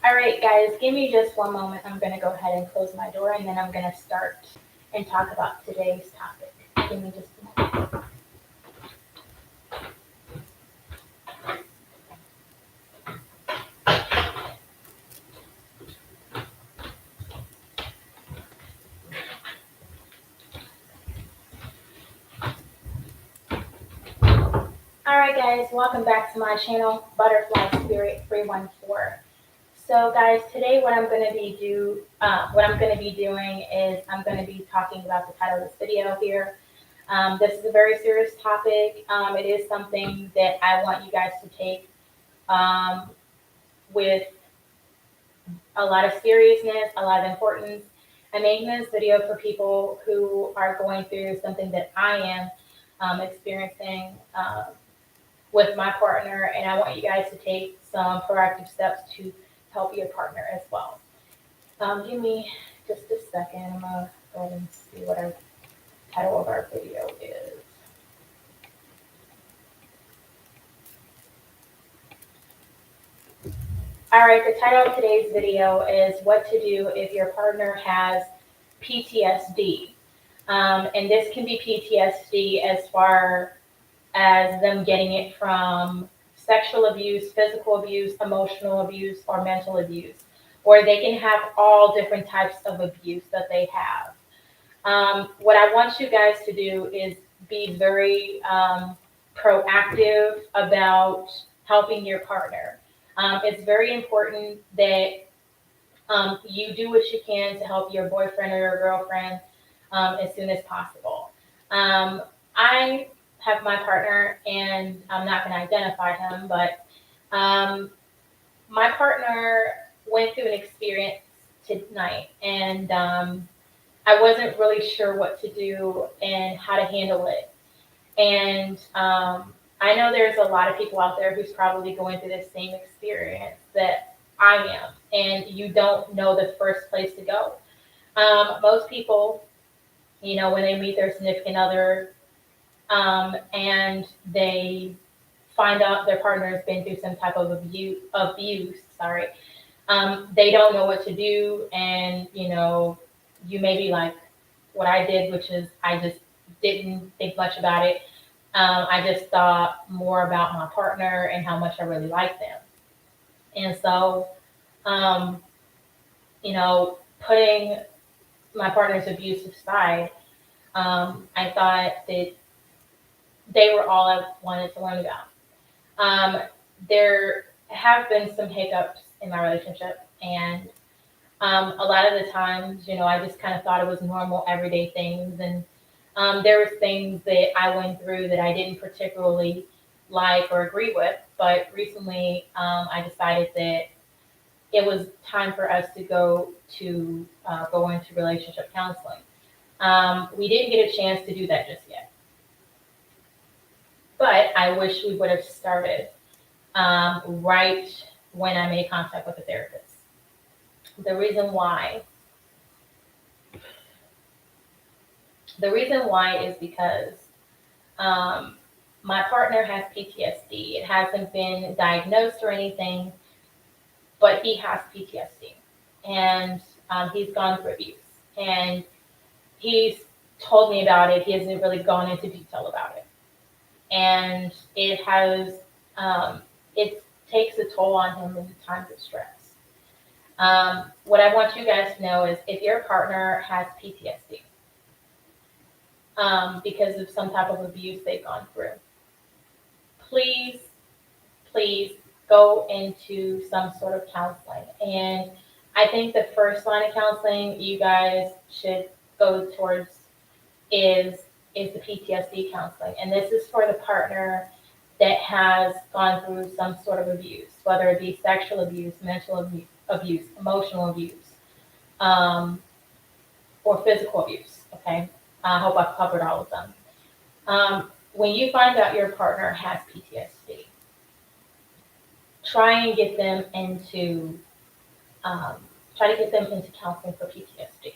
All right, guys, give me just one moment. I'm going to go ahead and close my door, and then I'm going to start and talk about today's topic. Give me just a moment. All right, guys, welcome back to my channel, Butterfly Spirit 314. So, guys, today what I'm going to be doing is I'm going to be talking about the title of this video here. This is a very serious topic. It is something that I want you guys to take um, with a lot of seriousness, a lot of importance. I'm making this video for people who are going through something that I am experiencing with my partner, and I want you guys to take some proactive steps to help your partner as well. Give me just a second. I'm gonna go ahead and see what our title of our video is. All right, the title of today's video is what to do if your partner has PTSD. And this can be PTSD as far as them getting it from sexual abuse, physical abuse, emotional abuse, or mental abuse, or they can have all different types of abuse that they have. What I want you guys to do is be very proactive about helping your partner. It's very important that you do what you can to help your boyfriend or your girlfriend as soon as possible. I have my partner, and I'm not going to identify him, but my partner went through an experience tonight, and I wasn't really sure what to do and how to handle it. And I know there's a lot of people out there who's probably going through the same experience that I am, and you don't know the first place to go. Most people, when they meet their significant other and they find out their partner has been through some type of abuse, they don't know what to do, and you may be like what I did, which is I just didn't think much about it. I just thought more about my partner and how much I really liked them. And so, putting my partner's abuse aside, I thought that they were all I wanted to learn about. There have been some hiccups in my relationship, and a lot of the times, I just kind of thought it was normal, everyday things, and there was things that I went through that I didn't particularly like or agree with. But recently, I decided that it was time for us to go into relationship counseling. We didn't get a chance to do that just yet, but I wish we would have started right when I made contact with a therapist. The reason why is because my partner has PTSD. It hasn't been diagnosed or anything, but he has PTSD, and he's gone through abuse, and he's told me about it. He hasn't really gone into detail about it, and it takes a toll on him in times of stress. What I want you guys to know is if your partner has PTSD because of some type of abuse they've gone through, please go into some sort of counseling. And I think the first line of counseling you guys should go towards is the PTSD counseling. And this is for the partner that has gone through some sort of abuse, whether it be sexual abuse, mental abuse, emotional abuse, or physical abuse. Okay, I hope I've covered all of them. When you find out your partner has PTSD, try to get them into counseling for PTSD.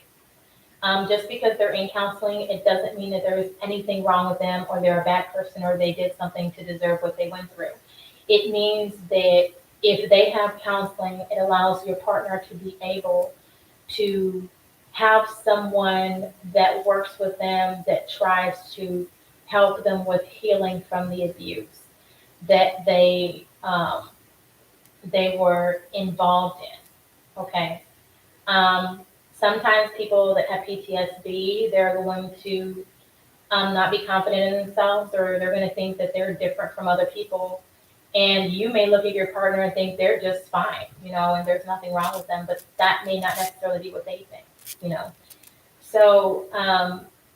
Just because they're in counseling, it doesn't mean that there is anything wrong with them, or they're a bad person, or they did something to deserve what they went through. It means that if they have counseling, it allows your partner to be able to have someone that works with them that tries to help them with healing from the abuse that they were involved in. Okay. Um, Sometimes people that have PTSD, they're going to not be confident in themselves, or they're going to think that they're different from other people. And you may look at your partner and think they're just fine, and there's nothing wrong with them, but that may not necessarily be what they think, you know. So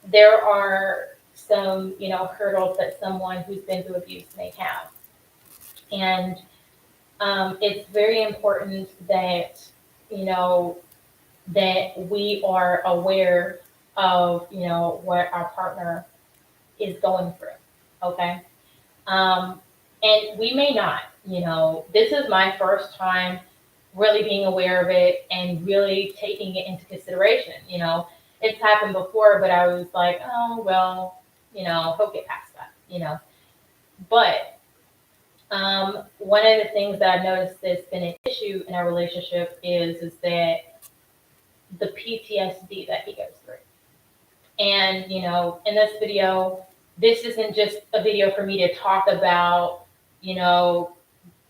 there are some, hurdles that someone who's been through abuse may have. And it's very important that, you know, that we are aware of, what our partner is going through. Okay. Um, and we may not, this is my first time really being aware of it and really taking it into consideration. It's happened before, but I was like, oh, well, he'll get past that, But one of the things that I've noticed that's been an issue in our relationship is that the PTSD that he goes through. And, in this video, this isn't just a video for me to talk about,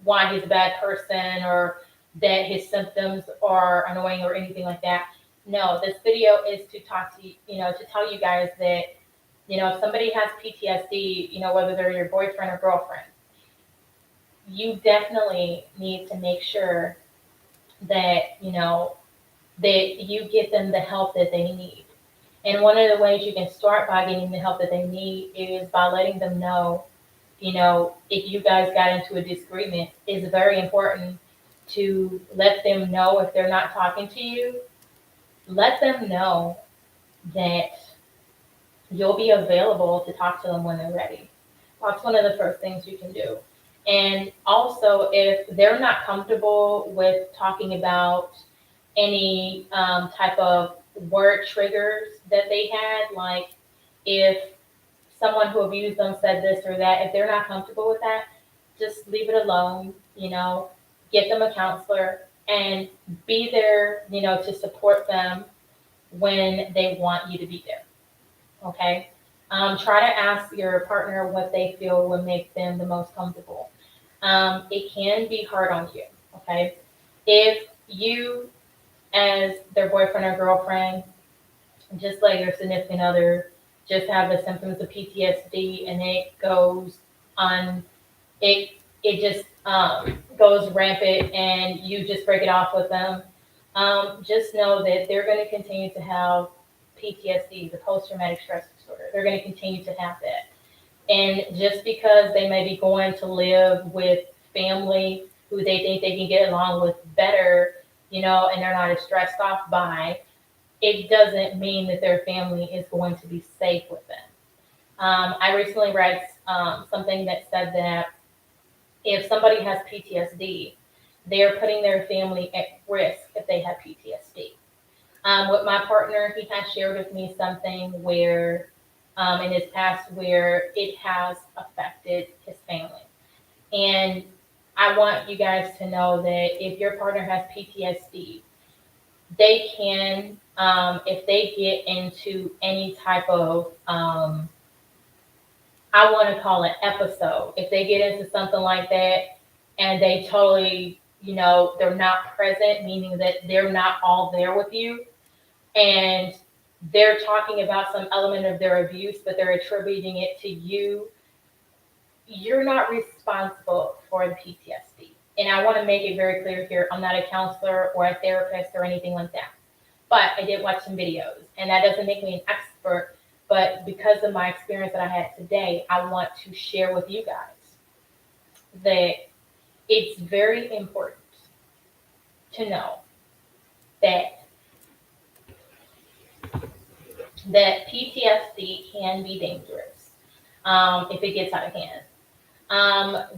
why he's a bad person or that his symptoms are annoying or anything like that. No, this video is to talk to you, to tell you guys that, if somebody has PTSD, whether they're your boyfriend or girlfriend, you definitely need to make sure that, that you get them the help that they need. And one of the ways you can start by getting the help that they need is by letting them know, if you guys got into a disagreement, it's very important to let them know if they're not talking to you, let them know that you'll be available to talk to them when they're ready. That's one of the first things you can do. And also, if they're not comfortable with talking about any type of word triggers that they had, like if someone who abused them said this or that, if they're not comfortable with that, just leave it alone, get them a counselor and be there, to support them when they want you to be there. Okay. Try to ask your partner what they feel would make them the most comfortable. It can be hard on you. Okay. If you, as their boyfriend or girlfriend, just like your significant other, just have the symptoms of PTSD and it goes on, it just goes rampant and you just break it off with them, just know that they're going to continue to have PTSD, the post-traumatic stress disorder. They're going to continue to have that. And just because they may be going to live with family who they think they can get along with better, and they're not as stressed off by, it doesn't mean that their family is going to be safe with them. I recently read something that said that if somebody has PTSD, they're putting their family at risk if they have PTSD. With my partner, he has shared with me something where in his past where it has affected his family. And I want you guys to know that if your partner has PTSD, they can, if they get into any type of, I want to call it episode, if they get into something like that and they totally, they're not present, meaning that they're not all there with you, and they're talking about some element of their abuse, but they're attributing it to you, you're not responsible for the PTSD. And I want to make it very clear here, I'm not a counselor or a therapist or anything like that. But I did watch some videos, and that doesn't make me an expert. But because of my experience that I had today, I want to share with you guys that it's very important to know that PTSD can be dangerous if it gets out of hand.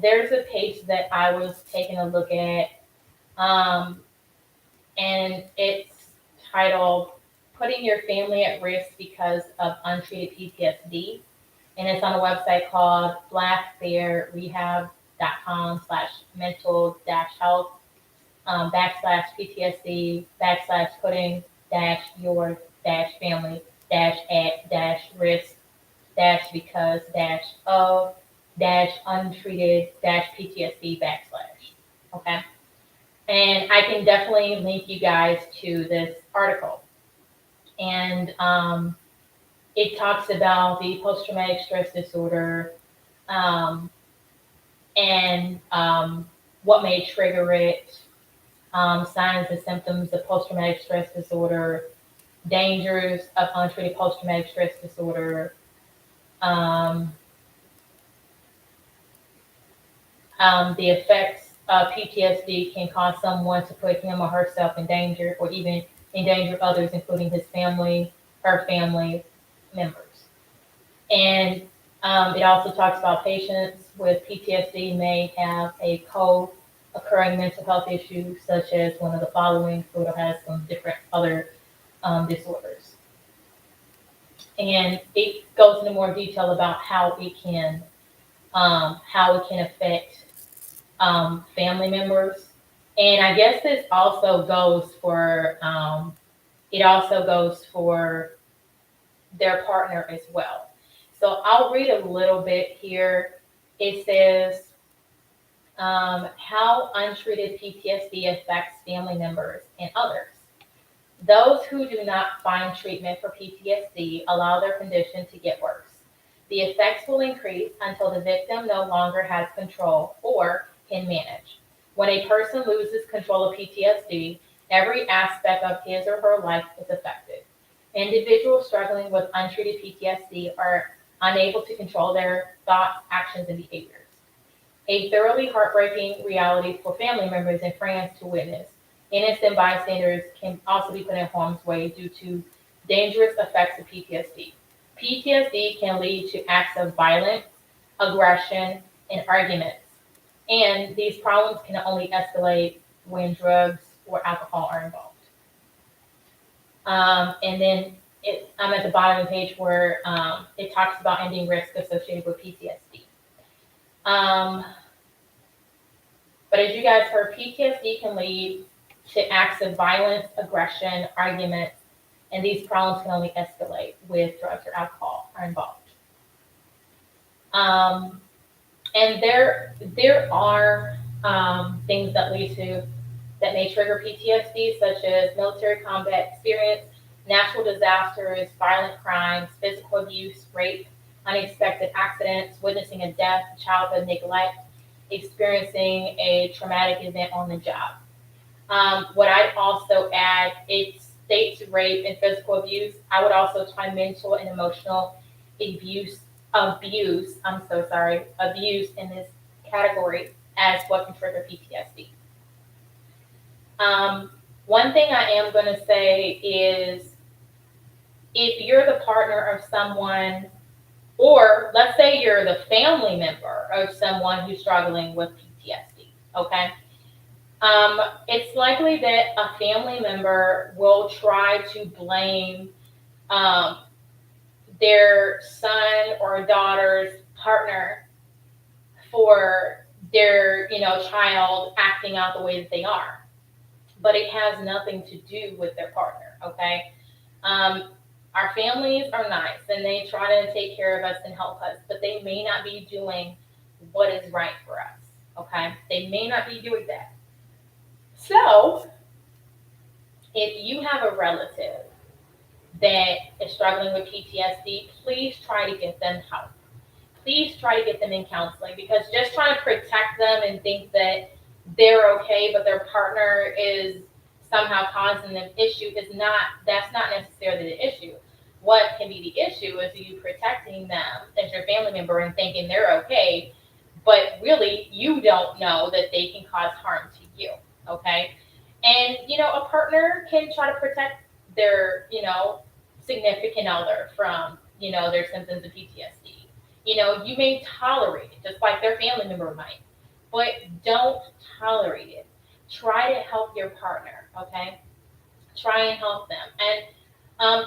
There's a page that I was taking a look at, and it's titled Putting Your Family at Risk Because of Untreated PTSD. And it's on a website called Black Bear Rehab patreon.com/mental-health /ptsd/putting-your-family-risk-because-of-untreated-PTSD/. Okay. And I can definitely link you guys to this article. And it talks about the post-traumatic stress disorder, um, and what may trigger it, signs and symptoms of post-traumatic stress disorder, dangers of untreated post-traumatic stress disorder, um, the effects of PTSD can cause someone to put him or herself in danger or even endanger others, including his family, her family members. And it also talks about patients with PTSD may have a co-occurring mental health issue, such as one of the following. So it has some different other disorders. And it goes into more detail about how it can affect family members. And I guess this also goes for their partner as well. So I'll read a little bit here. It says how untreated PTSD affects family members and others. Those who do not find treatment for PTSD allow their condition to get worse. The effects will increase until the victim no longer has control or can manage. When a person loses control of PTSD, every aspect of his or her life is affected. Individuals struggling with untreated PTSD are unable to control their thoughts, actions, and behaviors. A thoroughly heartbreaking reality for family members and friends to witness. Innocent bystanders can also be put in harm's way due to dangerous effects of PTSD. PTSD can lead to acts of violence, aggression, and arguments. And these problems can only escalate when drugs or alcohol are involved. And then I'm at the bottom of the page where it talks about ending risk associated with PTSD. But as you guys heard, PTSD can lead to acts of violence, aggression, arguments, and these problems can only escalate with drugs or alcohol are involved. And there are things that may trigger PTSD, such as military combat experience, natural disasters, violent crimes, physical abuse, rape, unexpected accidents, witnessing a death, childhood neglect, experiencing a traumatic event on the job. What I'd also add, it states rape and physical abuse. I would also try mental and emotional abuse in this category as what can trigger PTSD. One thing I am going to say is if you're the partner of someone, or let's say you're the family member of someone who's struggling with PTSD, okay? It's likely that a family member will try to blame their son or daughter's partner for their, child acting out the way that they are. But it has nothing to do with their partner, okay? Our families are nice and they try to take care of us and help us, but they may not be doing what is right for us, okay? They may not be doing that. So, if you have a relative that is struggling with PTSD, please try to get them help. Please try to get them in counseling, because just trying to protect them and think that they're okay, but their partner is somehow causing them issue that's not necessarily the issue. What can be the issue is you protecting them as your family member and thinking they're okay, but really you don't know that they can cause harm to you, okay? And, a partner can try to protect their, significant other from, their symptoms of PTSD. You may tolerate it just like their family member might, but don't tolerate it. Try to help your partner, okay? Try and help them. And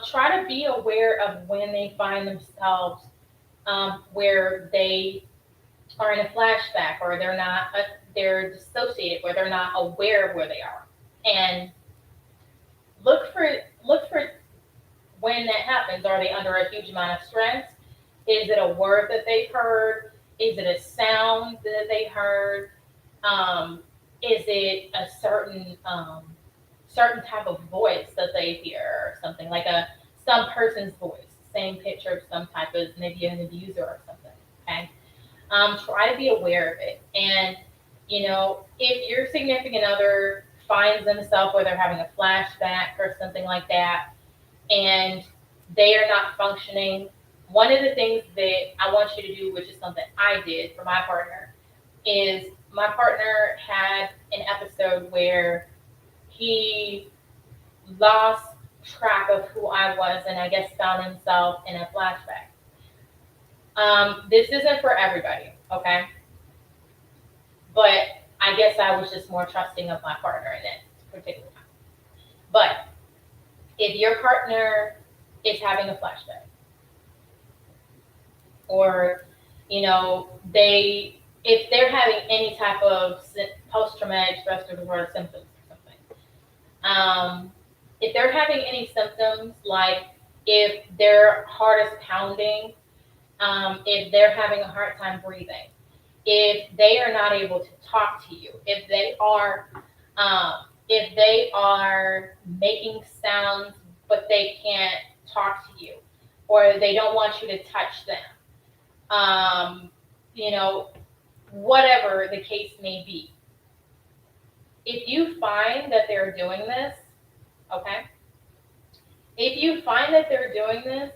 try to be aware of when they find themselves where they are in a flashback, or they're not, they're dissociated, or they're not aware of where they are. And look for when that happens. Are they under a huge amount of stress? Is it a word that they've heard? Is it a sound that they heard? Um, is it a certain type of voice that they hear, or something like some person's voice, same picture of some type of maybe an abuser or something. Okay, try to be aware of it. And if your significant other finds themselves where they're having a flashback or something like that, and they are not functioning, one of the things that I want you to do, which is something I did for my partner, is my partner had an episode where he lost track of who I was, and I guess found himself in a flashback. This isn't for everybody, okay? But I guess I was just more trusting of my partner in that particular time. But if your partner is having a flashback, or if they're having any type of post-traumatic stress disorder symptoms or something, if they're having any symptoms, like if their heart is pounding, if they're having a hard time breathing, if they are not able to talk to you, if they are making sounds but they can't talk to you, or they don't want you to touch them, um, you know, whatever the case may be. If you find that they're doing this, okay, if you find that they're doing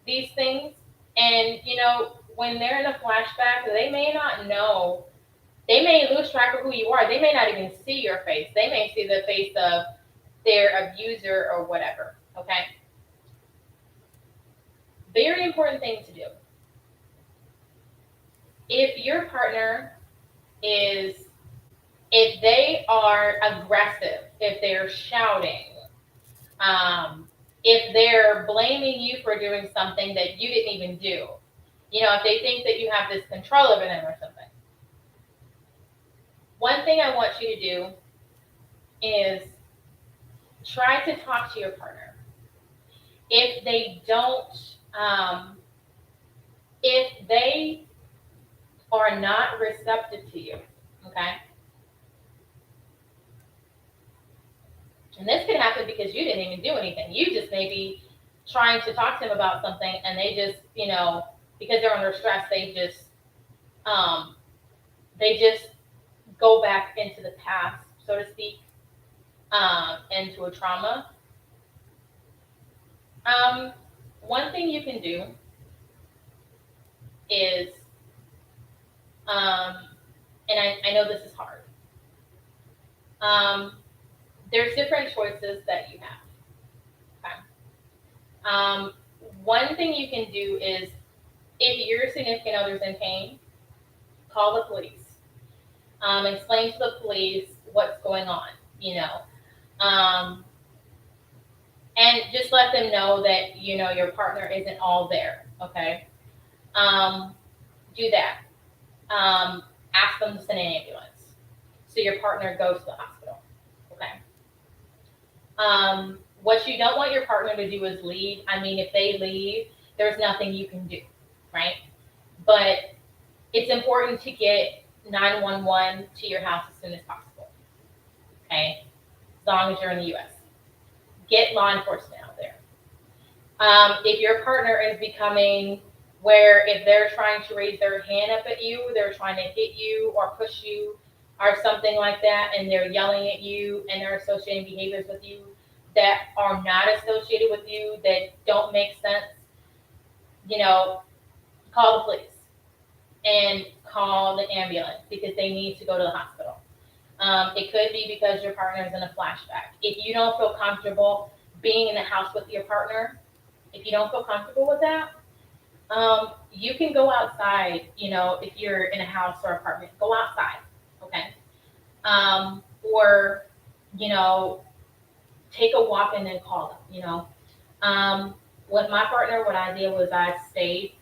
these things, and when they're in a flashback, they may not know, they may lose track of who you are. They may not even see your face. They may see the face of their abuser or whatever, okay? Very important thing to do. If your partner if they are aggressive, if they're shouting, if they're blaming you for doing something that you didn't even do, if they think that you have this control over them or something, one thing I want you to do is try to talk to your partner. If they don't, if they are not receptive to you, okay? And this could happen because you didn't even do anything. You just may be trying to talk to them about something, and they just, because they're under stress, they just go back into the past, so to speak, into a trauma. One thing you can do is, and I know this is hard, there's different choices that you have. Okay? One thing you can do is, if your significant other's in pain, call the police. Explain to the police what's going on, and just let them know that your partner isn't all there. Okay, do that. Ask them to send an ambulance so your partner goes to the hospital. Okay. What you don't want your partner to do is leave. I mean, if they leave, there's nothing you can do, right? But it's important to get 911 to your house as soon as possible, okay? As long as you're in the U.S. Get law enforcement out there. If your partner is becoming where, if they're trying to raise their hand up at you, they're trying to hit you or push you or something like that, and they're yelling at you and they're associating behaviors with you that are not associated with you, that don't make sense, call the police and call the ambulance, because they need to go to the hospital. It could be because your partner is in a flashback. If you don't feel comfortable being in the house with your partner, if you don't feel comfortable with that, you can go outside. If you're in a house or apartment, go outside, okay? Or take a walk and then call them. With my partner, what I did was I stayed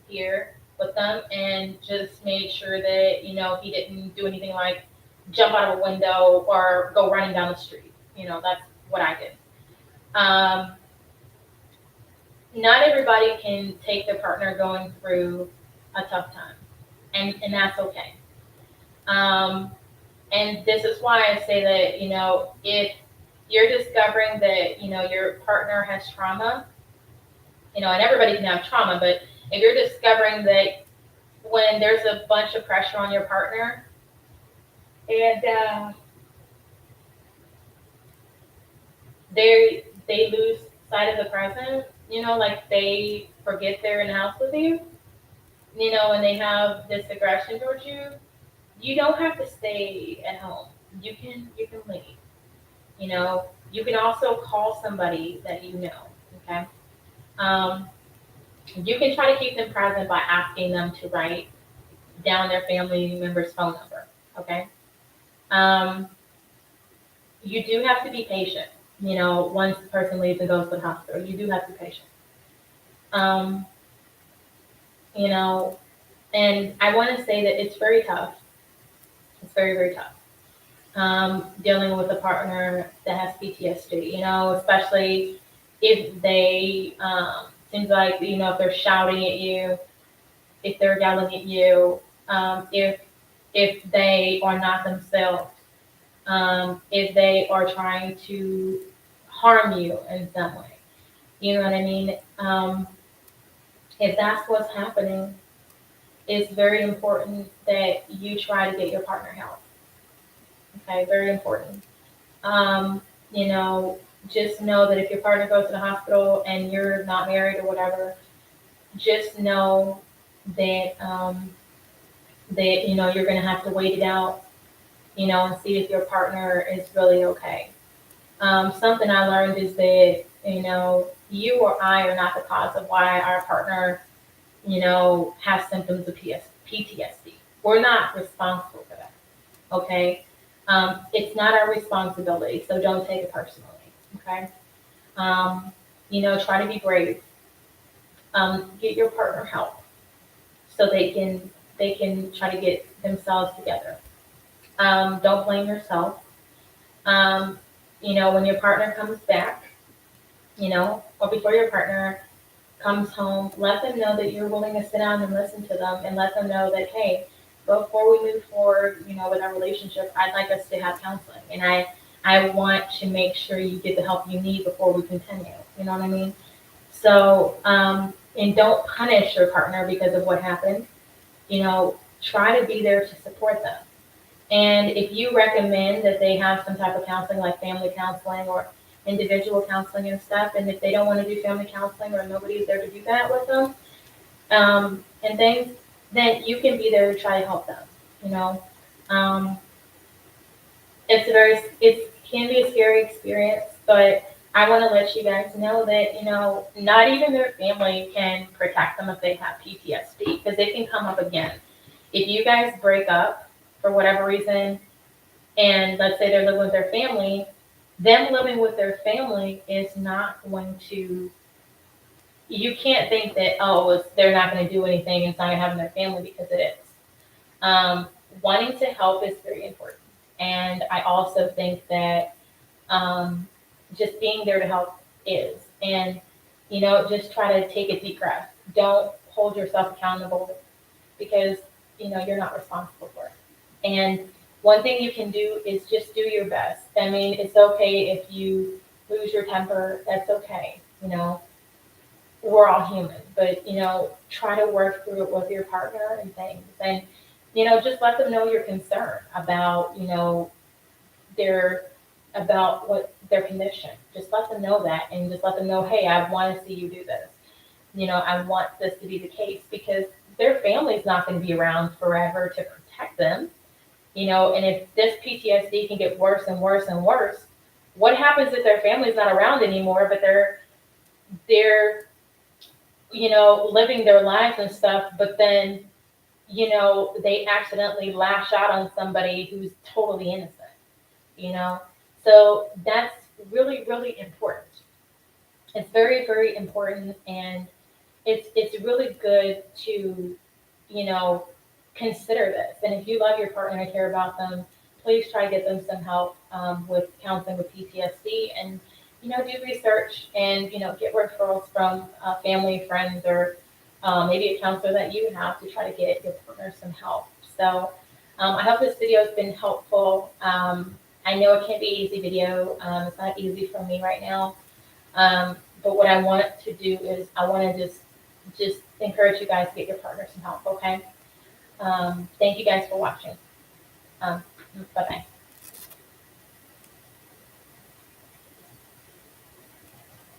here with them and just made sure that, he didn't do anything like jump out of a window or go running down the street. That's what I did. Um, Not everybody can take their partner going through a tough time, and that's okay. Um, and this is why I say that, if you're discovering that, your partner has trauma, and everybody can have trauma, but if you're discovering that when there's a bunch of pressure on your partner and they lose sight of the present, like they forget they're in the house with you, and they have this aggression towards you, you don't have to stay at home. You can leave. You can also call somebody that you know. Okay. Um, you can try to keep them present by asking them to write down their family member's phone number. Okay. Um, you do have to be patient. Once the person leaves and goes to the hospital, you do have to be patient. Um, you know, and I want to say that it's very tough. It's very, very tough. Dealing with a partner that has PTSD, especially if they, seems like, if they're shouting at you, if they're yelling at you, if they are not themselves, if they are trying to harm you in some way. You know what I mean? If that's what's happening, it's very important that you try to get your partner help. Okay, very important. Um, you know, just know that if your partner goes to the hospital and you're not married or whatever, just know that you're going to have to wait it out, and see if your partner is really okay. Something I learned is that you or I are not the cause of why our partner has symptoms of PTSD. We're not responsible for that. Okay. It's not our responsibility, so don't take it personally. Okay. Um, try to be brave. Get your partner help so they can try to get themselves together. Don't blame yourself. Um, when your partner comes back, or before your partner comes home, let them know that you're willing to sit down and listen to them, and let them know that, hey, before we move forward, with our relationship, I'd like us to have counseling, and I want to make sure you get the help you need before we continue. You know what I mean? So, and don't punish your partner because of what happened. Try to be there to support them. And if you recommend that they have some type of counseling, like family counseling or individual counseling and stuff, and if they don't want to do family counseling or nobody's there to do that with them, and things, then you can be there to try to help them. You know, um, it can be a scary experience, but I want to let you guys know that not even their family can protect them if they have PTSD, because it can come up again. If you guys break up for whatever reason, and let's say they're living with their family, them living with their family is not going to, you can't think that, oh, they're not going to do anything, it's not going to happen to their family, because it is. Um, Wanting to help is very important. And I also think that just being there to help is. And, just try to take a deep breath. Don't hold yourself accountable, because, you're not responsible for it. And one thing you can do is just do your best. I mean, it's okay if you lose your temper. That's okay. We're all human, but try to work through it with your partner and things, and just let them know your concern about their about what their condition. Just let them know that, and just let them know, hey, I want to see you do this. I want this to be the case, because their family's not going to be around forever to protect them. And if this PTSD can get worse and worse and worse, what happens if their family's not around anymore, but they're living their lives and stuff, but then, they accidentally lash out on somebody who's totally innocent, you know? So that's really, really important. It's very, very important, and it's really good to consider this. And if you love your partner and care about them, please try to get them some help with counseling with PTSD, and do research and get referrals from family, friends, or maybe a counselor that you have to try to get your partner some help. So I hope this video has been helpful. I know it can't be an easy video. It's not easy for me right now. But what I want to do is I want to just encourage you guys to get your partner some help, okay? Thank you guys for watching. Bye-bye.